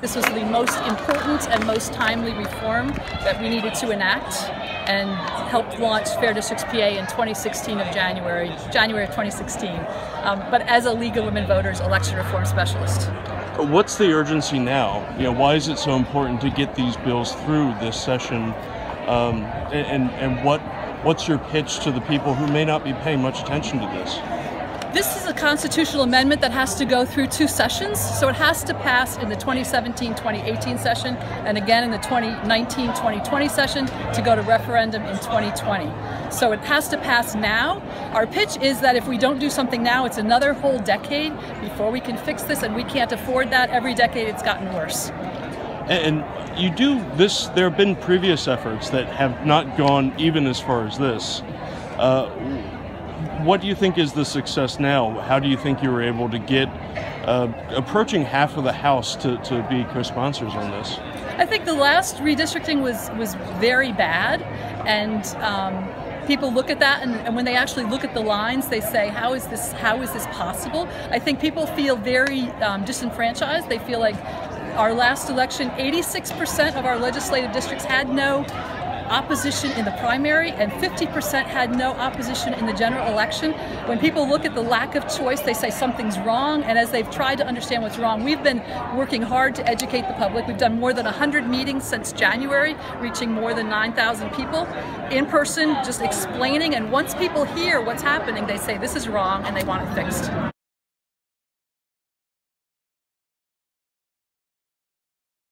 this was the most important and most timely reform that we needed to enact, and helped launch Fair Districts PA in 2016 of January of 2016, but as a League of Women Voters election reform specialist. What's the urgency now? Why is it so important to get these bills through this session? And what's your pitch to the people who may not be paying much attention to this? This is a constitutional amendment that has to go through 2 sessions, so it has to pass in the 2017-2018 session and again in the 2019-2020 session to go to referendum in 2020. So it has to pass now. Our pitch is that if we don't do something now, it's another whole decade before we can fix this, and we can't afford that. Every decade it's gotten worse. And you do this, there have been previous efforts that have not gone even as far as this. What do you think is the success now? How do you think you were able to get approaching half of the House to be co-sponsors on this? I think the last redistricting was very bad, and people look at that, and when they actually look at the lines, they say, how is this possible? I think people feel very disenfranchised. They feel like our last election, 86% of our legislative districts had no opposition in the primary, and 50% had no opposition in the general election. When people look at the lack of choice, they say something's wrong, and as they've tried to understand what's wrong, we've been working hard to educate the public. We've done more than 100 meetings since January, reaching more than 9,000 people in person, just explaining, and once people hear what's happening, they say this is wrong and they want it fixed.